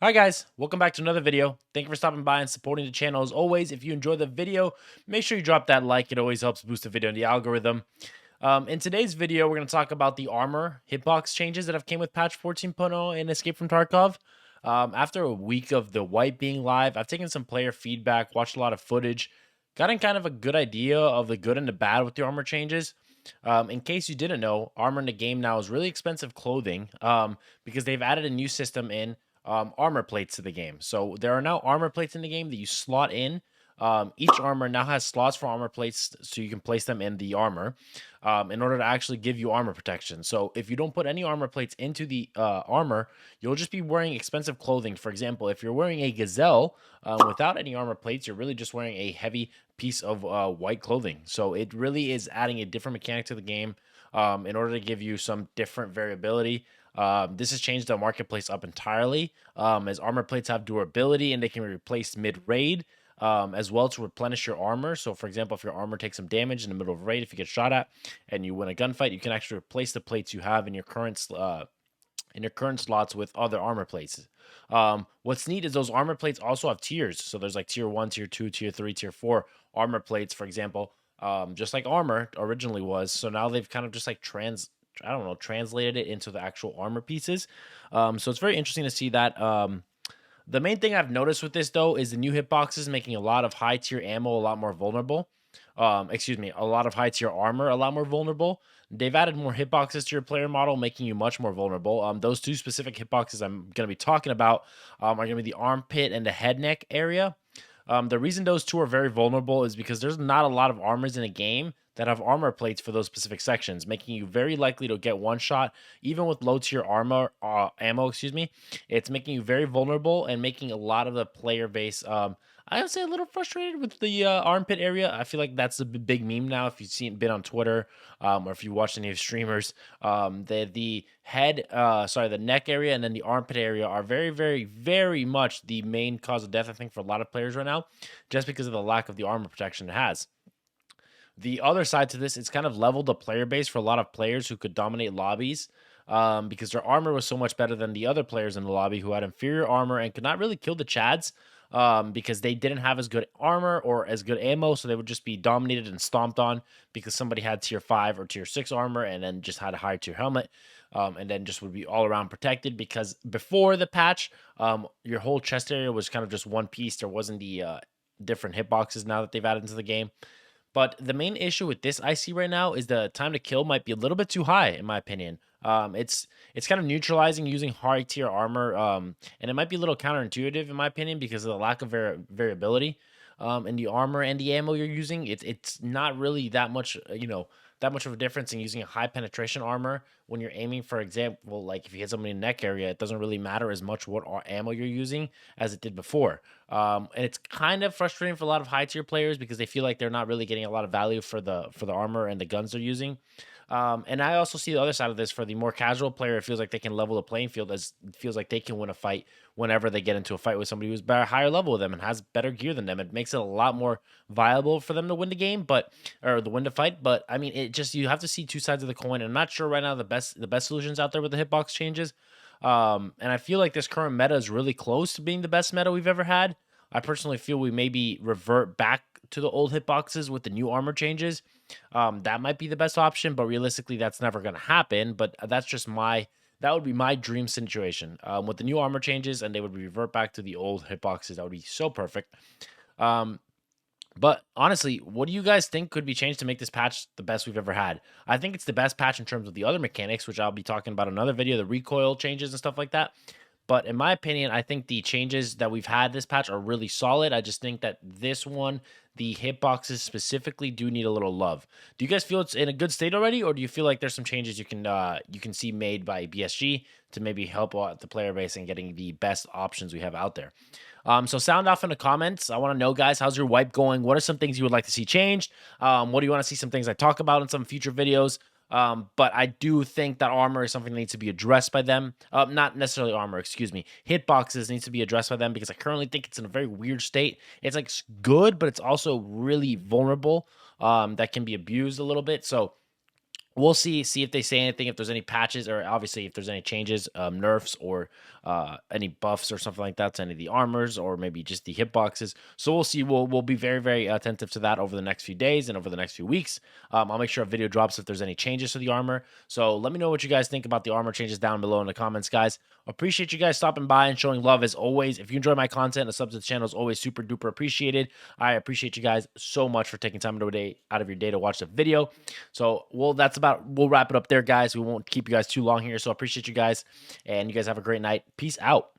Hi guys, welcome back to another video. Thank you for stopping by and supporting the channel. As always, if you enjoy the video, make sure you drop that like. It always helps boost the video in the algorithm. In today's video, we're going to talk about the armor hitbox changes that have came with patch 14.0 in Escape from Tarkov. After a week of the wipe being live, I've taken some player feedback, watched a lot of footage, gotten kind of a good idea of the good and the bad with the armor changes. In case you didn't know, armor in the game now is really expensive clothing because they've added a new system in armor plates to the game. So there are now armor plates in the game that you slot in. Each armor now has slots for armor plates, so you can place them in the armor in order to actually give you armor protection. So if you don't put any armor plates into the armor, you'll just be wearing expensive clothing. For example, if you're wearing a gazelle without any armor plates, you're really just wearing a heavy piece of white clothing. So it really is adding a different mechanic to the game in order to give you some different variability. This has changed the marketplace up entirely, as armor plates have durability and they can be replaced mid-raid, as well to replenish your armor. So, for example, if your armor takes some damage in the middle of a raid, if you get shot at and you win a gunfight, you can actually replace the plates you have in your current slots with other armor plates. What's neat is those armor plates also have tiers. So there's like tier 1, tier 2, tier 3, tier 4 armor plates, for example, just like armor originally was. So now they've kind of just like translated it into the actual armor pieces. So it's very interesting to see that. The main thing I've noticed with this though is the new hitboxes making a lot of high tier ammo a lot more vulnerable. A lot of high tier armor a lot more vulnerable. They've added more hitboxes to your player model, making you much more vulnerable. Those two specific hitboxes I'm going to be talking about are going to be the armpit and the head neck area. The reason those two are very vulnerable is because there's not a lot of armors in a game that have armor plates for those specific sections, making you very likely to get one shot, even with low tier ammo. It's making you very vulnerable and making a lot of the player base. I would say a little frustrated with the armpit area. I feel like that's a big meme now. If you've been on Twitter, or if you watched any of streamers, the neck area and then the armpit area are very, very, very much the main cause of death. I think for a lot of players right now, just because of the lack of the armor protection it has. The other side to this, it's kind of leveled the player base for a lot of players who could dominate lobbies because their armor was so much better than the other players in the lobby who had inferior armor and could not really kill the Chads because they didn't have as good armor or as good ammo. So they would just be dominated and stomped on because somebody had tier 5 or tier 6 armor and then just had a higher tier helmet. And then just would be all around protected because before the patch, your whole chest area was kind of just one piece. There wasn't the different hitboxes now that they've added into the game. But the main issue with this I see right now is the time to kill might be a little bit too high, in my opinion. It's kind of neutralizing using high tier armor, and it might be a little counterintuitive in my opinion because of the lack of variability in the armor and the ammo you're using. It's not really that much, that much of a difference in using a high penetration armor when you're aiming. For example, like if you hit somebody in the neck area, it doesn't really matter as much what ammo you're using as it did before. And it's kind of frustrating for a lot of high tier players because they feel like they're not really getting a lot of value for the armor and the guns they're using. And I also see the other side of this for the more casual player. It feels like they can level the playing field as it feels like they can win a fight whenever they get into a fight with somebody who's better, higher level with them and has better gear than them. It makes it a lot more viable for them to win the game, or the win the fight. But I mean, you have to see two sides of the coin. And I'm not sure right now the best solutions out there with the hitbox changes. And I feel like this current meta is really close to being the best meta we've ever had. I personally feel we maybe revert back to the old hitboxes with the new armor changes. That might be the best option, but realistically, that's never going to happen. But that would be my dream situation with the new armor changes, and they would revert back to the old hitboxes. That would be so perfect. But honestly, what do you guys think could be changed to make this patch the best we've ever had? I think it's the best patch in terms of the other mechanics, which I'll be talking about in another video, the recoil changes and stuff like that. But in my opinion, I think the changes that we've had this patch are really solid. I just think that this one, the hitboxes specifically, do need a little love. Do you guys feel it's in a good state already, or do you feel like there's some changes you can see made by BSG to maybe help out the player base and getting the best options we have out there? So sound off in the comments. I want to know, guys, how's your wipe going? What are some things you would like to see changed? What do you want to see some things I talk about in some future videos? But I do think that armor is something that needs to be addressed by them. Not necessarily armor, excuse me. Hitboxes needs to be addressed by them because I currently think it's in a very weird state. It's like good, but it's also really vulnerable. That can be abused a little bit. So we'll see if they say anything, if there's any patches, or obviously if there's any changes, nerfs, or any buffs or something like that to any of the armors, or maybe just the hitboxes. So we'll see. We'll be very, very attentive to that over the next few days and over the next few weeks. I'll make sure a video drops if there's any changes to the armor. So let me know what you guys think about the armor changes down below in the comments, guys. Appreciate you guys stopping by and showing love as always. If you enjoy my content, a sub to the channel is always super duper appreciated. I appreciate you guys so much for taking time out of your day to watch the video. So we'll wrap it up there, guys. We won't keep you guys too long here. So I appreciate you guys, and you guys have a great night. Peace out.